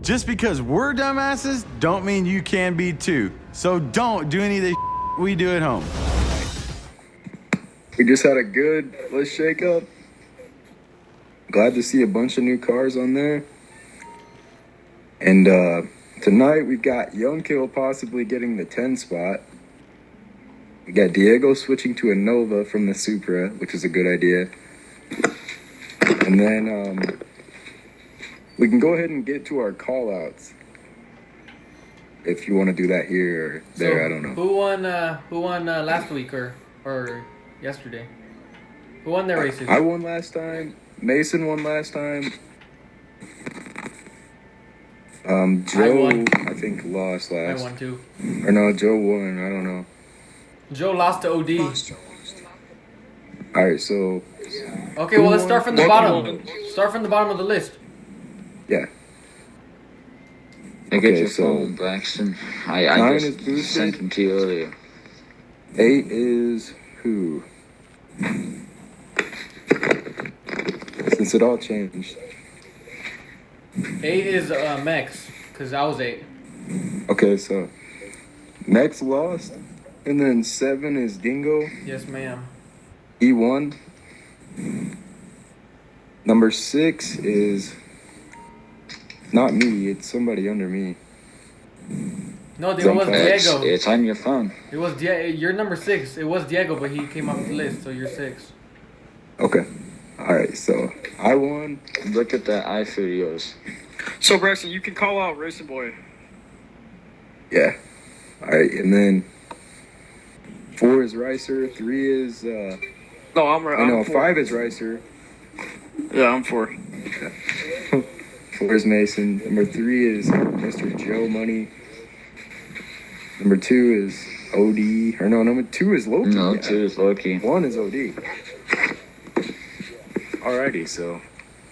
Just because we're dumbasses don't mean you can be too. So don't do any of the we do at home. We just had a good let's shake up. Glad to see a bunch of new cars on there. And tonight we've got Young Kill possibly getting the 10 spot. We got Diego switching to a Nova from the Supra, which is a good idea. And then we can go ahead and get to our call-outs. If you want to do that here or there, I don't know. Who won last week or yesterday? Who won their races? I won last time. Mason won last time. Joe, I think, lost last. I won too. Or no, Joe won. I don't know. Joe lost to OD. All right, so. Okay, well, let's start from the bottom. Start from the bottom of the list. Yeah. I get your phone, Braxton. I just sent them to you earlier. 8 is who? Since it all changed. 8 is Mex, because I was 8. Okay, so Mex lost, and then 7 is Dingo. Yes, ma'am. He won. Number 6 is not me, it's somebody under me. No, it was Diego. It's on your phone. It was you're number 6. It was Diego, but he came off the list, so you're 6. Okay. Alright, so I won. Look at the iFideos. So, Braxton, you can call out Racing Boy. Yeah. Alright, and then 4 is Ricer, 3 is No, I'm right. I know 5 is Ricer. Yeah, I'm 4. 4 is Mason. Number 3 is Mr. Joe Money. Number 2 is OD. Or no, number 2 is Loki. No, 2 is Loki. 1 is OD. Alrighty, so.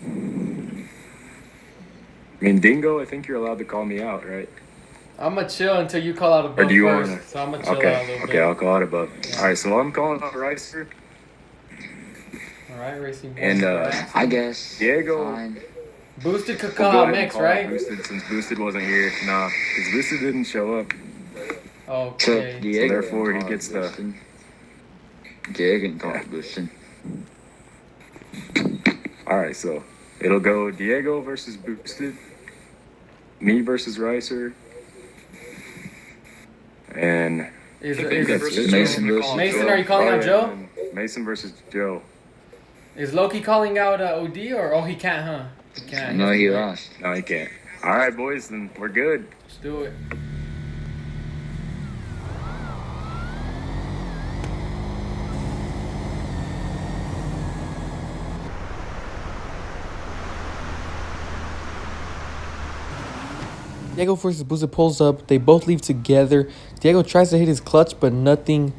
I mean, Dingo, I think you're allowed to call me out, right? I'm going to chill until you call out a book Or do you first. want to? So I'm going to chill out a Okay, little okay, bit. I'll call out a book. Yeah. Alright, so I'm calling out Ricer. Alright, Racing Boy. And, I guess. Diego. Fine. Boosted could We'll call go out ahead and Mex, call right? Boosted, since Boosted wasn't here. Nah, because Boosted didn't show up. Okay. Diego, So therefore, he gets the. Diego can call it Boosted. Alright, so it'll go Diego versus Boosted, me versus Ricer, and Is Mason versus Mason, are you calling out Joe? Mason versus Joe. Is Loki calling out OD or he can't, huh? He can't. No, he lost. No, he can't. Alright, boys, then we're good. Let's do it. Diego versus Boosted pulls up. They both leave together. Diego tries to hit his clutch, but nothing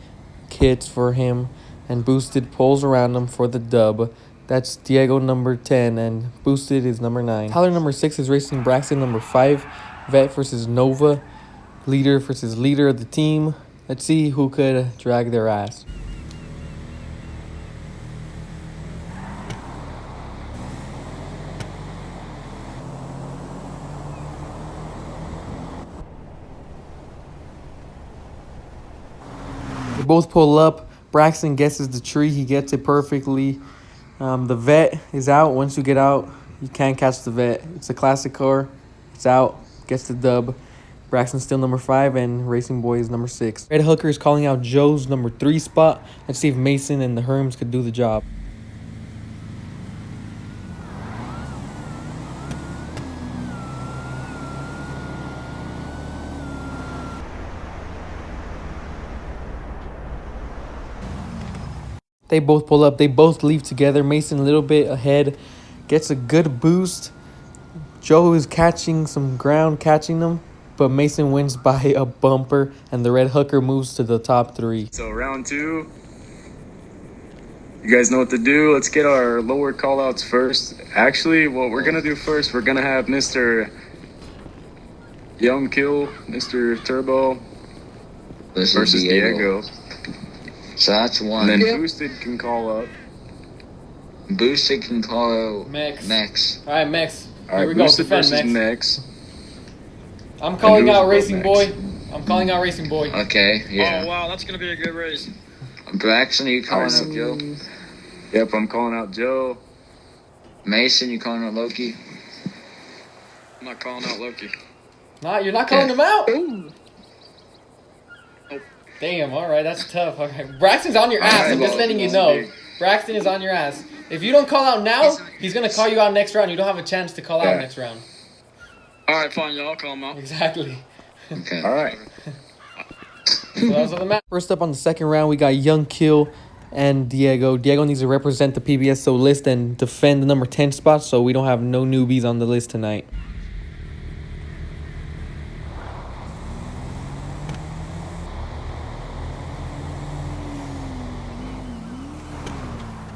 hits for him. And Boosted pulls around him for the dub. That's Diego number 10, and Boosted is number 9. Tyler number 6 is racing Braxton number 5. Vet versus Nova. Leader versus leader of the team. Let's see who could drag their ass. They both pull up. Braxton guesses the tree. He gets it perfectly. The vet is out. Once you get out, you can't catch the vet. It's a classic car. It's out. Gets the dub. Braxton's still number 5, and Racing Boy is number 6. Red Hooker is calling out Joe's number 3 spot. Let's see if Mason and the Herms could do the job. They both pull up. They both leave together. Mason a little bit ahead. Gets a good boost. Joe is catching some ground, catching them. But Mason wins by a bumper. And the Red Hooker moves to the top 3. So round 2. You guys know what to do. Let's get our lower call-outs first. Actually, what we're going to do first, we're going to have Mr. Young Kill, Mr. Turbo versus Diego. So that's 1. And then Boosted can call up. Boosted can call out Mex. Mex. All right, Mex. All right, Here we go. Boosted Defend versus Mex. Mex. I'm calling who's out above Racing Max? Boy. I'm calling out Racing Boy. Okay, yeah. Oh wow, that's gonna be a good race. Braxton, are you calling out Joe? Yep, I'm calling out Joe. Mason, you calling out Loki? I'm not calling out Loki. Nah, you're not calling him out? Ooh. Nope. Damn, alright, that's tough. Okay. Braxton's on your ass, Alright, I'm just well, letting you it's know. big. Braxton is on your ass. If you don't call out now, he's gonna call you out next round. You don't have a chance to call out Yeah. next round. Alright, fine, y'all. I'll call him out. Exactly. Okay. All right. So that was the match. First up on the second round, we got Young Kill and Diego. Diego needs to represent the PBSO list and defend the number 10 spot, so we don't have no newbies on the list tonight.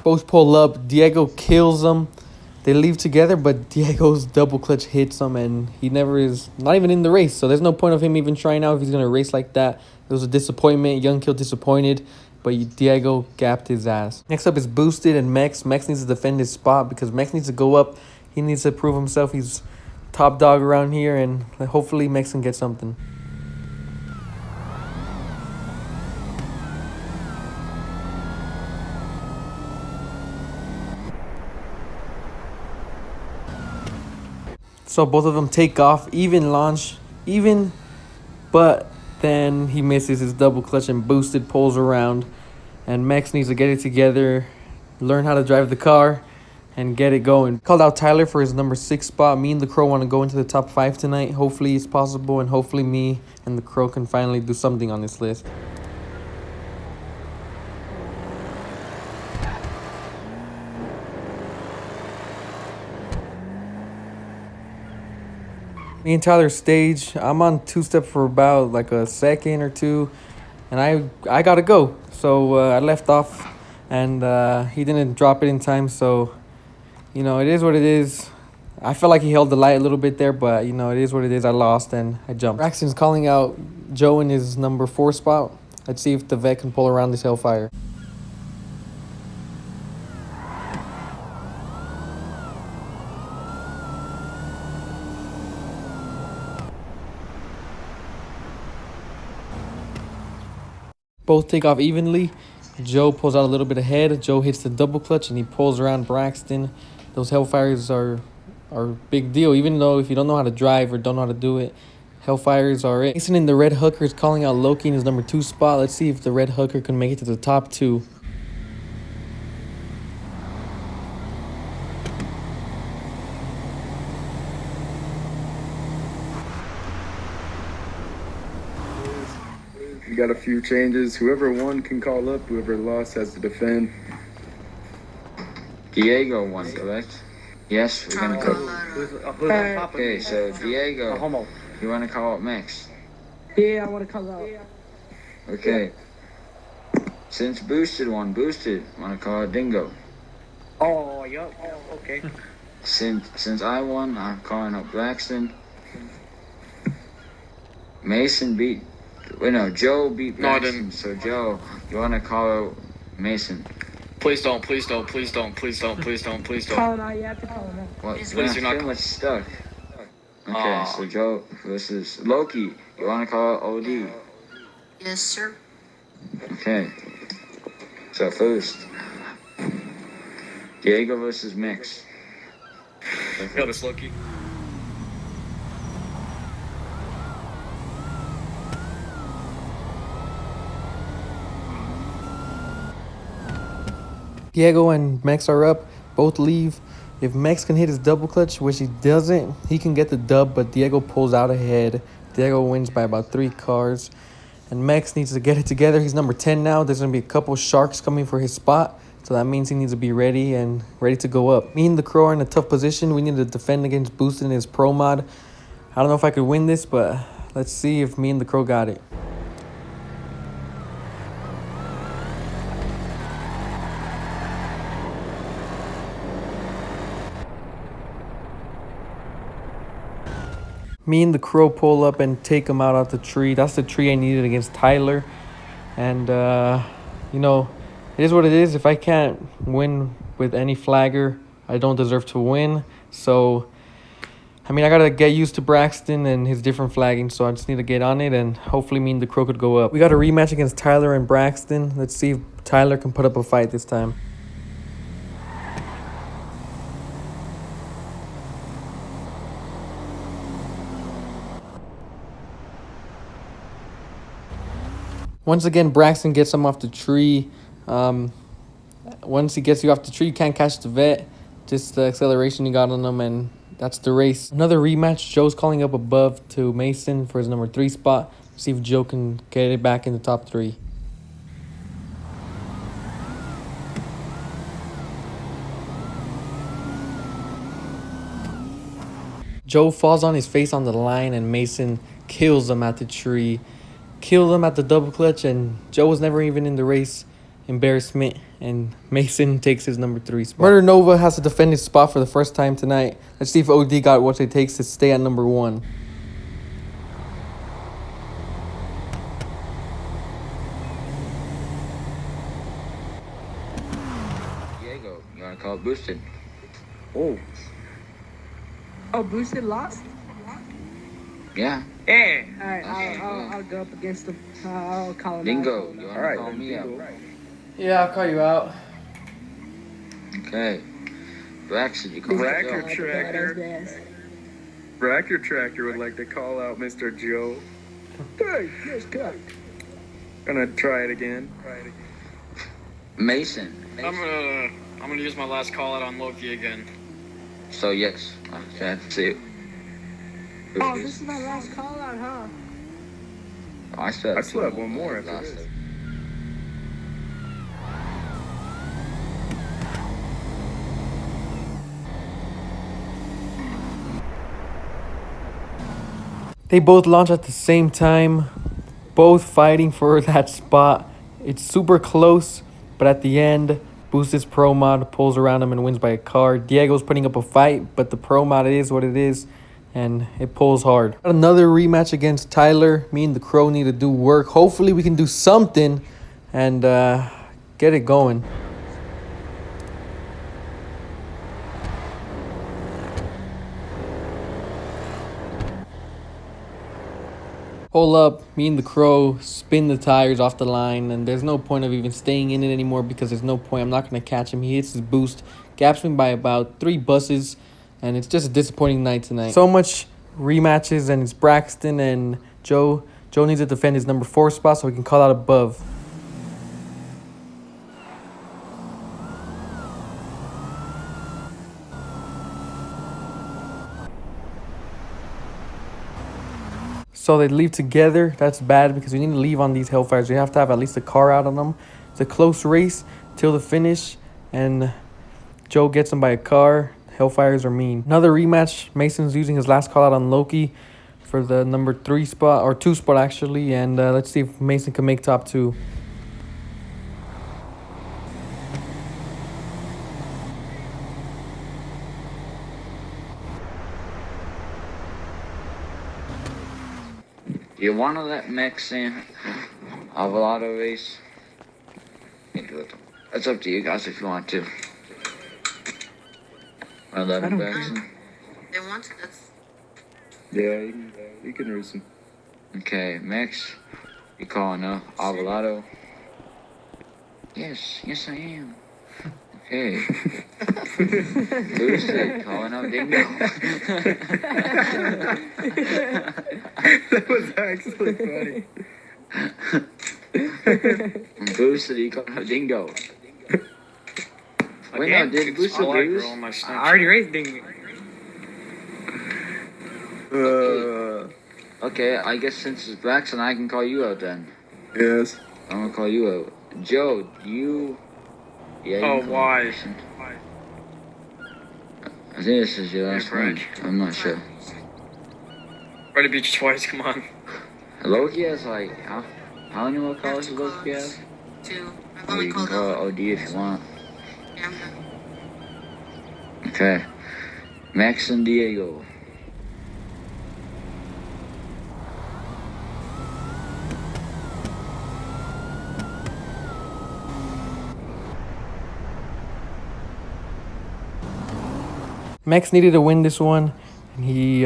Both pull up. Diego kills them. They leave together, but Diego's double clutch hits him, and he never is not even in the race. So there's no point of him even trying out if he's gonna race like that. It was a disappointment. Young Kill disappointed, but Diego gapped his ass. Next up is Boosted and Mex. Mex needs to defend his spot because Mex needs to go up. He needs to prove himself. He's top dog around here, and hopefully Mex can get something. So both of them take off, even launch, even, but then he misses his double clutch and Boosted pulls around. And Max needs to get it together, learn how to drive the car, and get it going. Called out Tyler for his number 6 spot. Me and the Crow want to go into the top 5 tonight. Hopefully it's possible, and hopefully me and the Crow can finally do something on this list. Me and Tyler stage. I'm on 2-step for about like a second or two, and I gotta go. So I left off, and he didn't drop it in time. So, you know, it is what it is. I felt like he held the light a little bit there, but you know, it is what it is. I lost and I jumped. Braxton's calling out Joe in his number 4 spot. Let's see if the vet can pull around this Hellfire. Both take off evenly. Joe pulls out a little bit ahead. Joe hits the double clutch and he pulls around Braxton. Those Hellfires are a big deal. Even though if you don't know how to drive or don't know how to do it, Hellfires are it. Mason in the red hooker is calling out Loki in his number 2 spot. Let's see if the red hooker can make it to the top 2. We got a few changes. Whoever won can call up. Whoever lost has to defend. Diego won, correct? Yes, we're gonna call. Okay, so Diego, you wanna call out Max? Yeah, I want to call out. Okay. Since Boosted won, wanna call out Dingo? Oh, yup. Oh, okay. Since I won, I'm calling out Braxton. Mason beat. Wait, no, Joe beat Braxton. No, I didn't. So Joe, you wanna call out Mason? Please don't, please don't, please don't, please don't, please don't, please don't. Call him out. You have to call him out. What? Please, We're you're not pretty much stuck. Okay, Aw. so Joe versus Loki. You wanna call out OD? Yes, sir. Okay. So first, Diego versus Mix. Got this, Loki. Diego and Max are up. Both leave. If Max can hit his double clutch, which he doesn't, he can get the dub, but Diego pulls out ahead. Diego wins by about 3 cars. And Max needs to get it together. He's number 10 now. There's going to be a couple sharks coming for his spot. So that means he needs to be ready and ready to go up. Me and the Crow are in a tough position. We need to defend against Boosted in his pro mod. I don't know if I could win this, but let's see if me and the Crow got it. Me and the Crow pull up and take him out the tree. That's the tree I needed against Tyler. And, you know, it is what it is. If I can't win with any flagger, I don't deserve to win. So I mean, I gotta get used to Braxton and his different flagging, so I just need to get on it, and hopefully me and the Crow could go up. We got a rematch against Tyler and Braxton. Let's see if Tyler can put up a fight this time. Once again, Braxton gets him off the tree. Once he gets you off the tree, you can't catch the vet. Just the acceleration you got on him, and that's the race. Another rematch. Joe's calling up above to Mason for his number 3 spot. See if Joe can get it back in the top 3. Joe falls on his face on the line, and Mason kills him at the tree. Killed him at the double clutch, and Joe was never even in the race. Embarrassment, and Mason takes his number 3 spot. Murder Nova has to defend his spot for the first time tonight. Let's see if OD got what it takes to stay at number 1. Diego, you wanna call it boosted? Oh, Oh, Boosted lost? Yeah. Yeah. Alright, I'll go up against him. I'll call him Dingo, out. you wanna all right. call me out? Yeah, I'll call you out. Okay. Braxton, you call me Bracker out. Tractor. Bracker Tractor would like to call out Mr. Joe. Hey, yes, cut. Gonna try it again. Mason. I'm gonna use my last call out on Loki again. So yes. Okay, see it. Oh, this is my last call out, huh? I still have one more after last this. time. They both launch at the same time, both fighting for that spot. It's super close, but at the end, Boosted's Pro Mod pulls around him and wins by a car. Diego's putting up a fight, but the Pro Mod is what it is, and it pulls hard. Another rematch against Tyler. Me and the Crow need to do work. Hopefully we can do something and get it going. Hold up, me and the Crow spin the tires off the line, and there's no point of even staying in it anymore because there's no point. I'm not going to catch him. He hits his boost, gaps me by about 3 buses, and it's just a disappointing night tonight. So much rematches, and it's Braxton and Joe. Joe needs to defend his number 4 spot so he can call out above. So they leave together. That's bad because you need to leave on these Hellfires. You have to have at least a car out on them. It's a close race till the finish, and Joe gets him by a car. Hellfires are mean. Another rematch. Mason's using his last call out on Loki for the number 3 spot, or 2 spot actually, and let's see if Mason can make top 2. You want to let Max in Alvarado race? It's up to you guys if you want to. I love it, Braxton. They want to. That's Yeah, you can race him. Okay, Max, you calling up Alvarado? Yes, I am. Okay. Boosted, calling up Dingo. That was actually funny. Boosted, you calling up Dingo. Wait, no, Again? did Boosted I like lose? rolling my I Snapchat. already raced Dingo. Okay, I guess since it's Braxton, I can call you out then. Yes. I'm gonna call you out. Joe, you... Yeah, you Oh, can call why? me Braxton. I think this is your last Yeah, one. Frank. I'm not sure. Ready to beat you twice, come on. Loki has like, how many more calls does Loki have? 2. I've Or only you can called call out. OD if you want. Yeah, I'm done. Okay. Max and Diego. Max needed to win this one. And he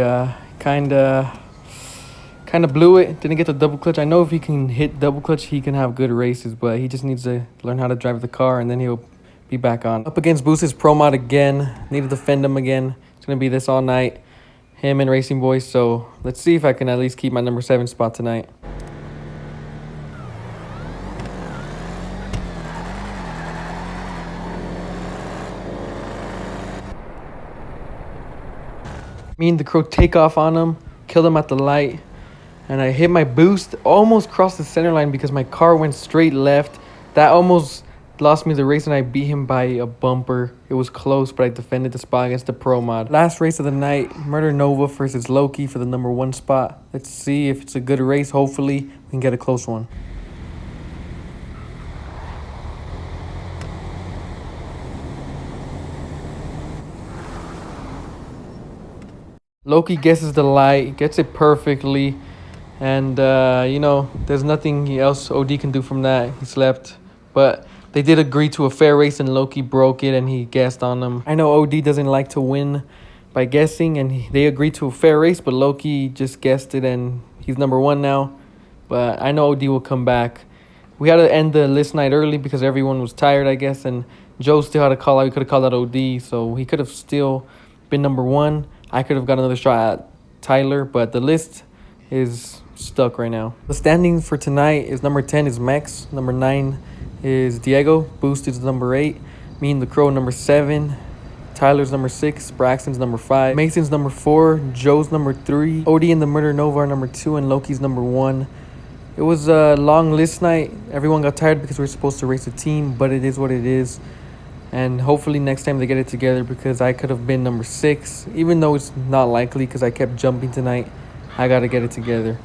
kind of blew it. Didn't get the double clutch. I know if he can hit double clutch, he can have good races, but he just needs to learn how to drive the car, and then he'll be back on. Up against Boosted's Pro Mod again. Need to defend him again. It's going to be this all night. Him and Racing Boys. So let's see if I can at least keep my number 7 spot tonight. Me and the Crow take off on him, killed him at the light, and I hit my boost, almost crossed the center line because my car went straight left. That almost lost me the race, and I beat him by a bumper. It was close, but I defended the spot against the Pro Mod. Last race of the night, Murder Nova versus Loki for the number 1 spot. Let's see if it's a good race. Hopefully, we can get a close one. Loki guesses the light, gets it perfectly, and you know, there's nothing else OD can do from that. He slept, but they did agree to a fair race, and Loki broke it, and he guessed on them. I know OD doesn't like to win by guessing, and they agreed to a fair race, but Loki just guessed it, and he's number 1 now. But I know OD will come back. We had to end the list night early because everyone was tired, I guess, and Joe still had a call out. We could have called out OD, so he could have still been number 1. I could have got another shot at Tyler, but the list is stuck right now. The standings for tonight is number 10 is Mex, number 9 is Diego, Boost is number 8, me and the Crow number 7, Tyler's number 6, Braxton's number 5, Mason's number 4, Joe's number 3, OD and the Murder Nova are number 2, and Loki's number 1. It was a long list night. Everyone got tired because we were supposed to race a team, but it is what it is. And hopefully next time they get it together, because I could have been number 6. Even though it's not likely because I kept jumping tonight, I got to get it together.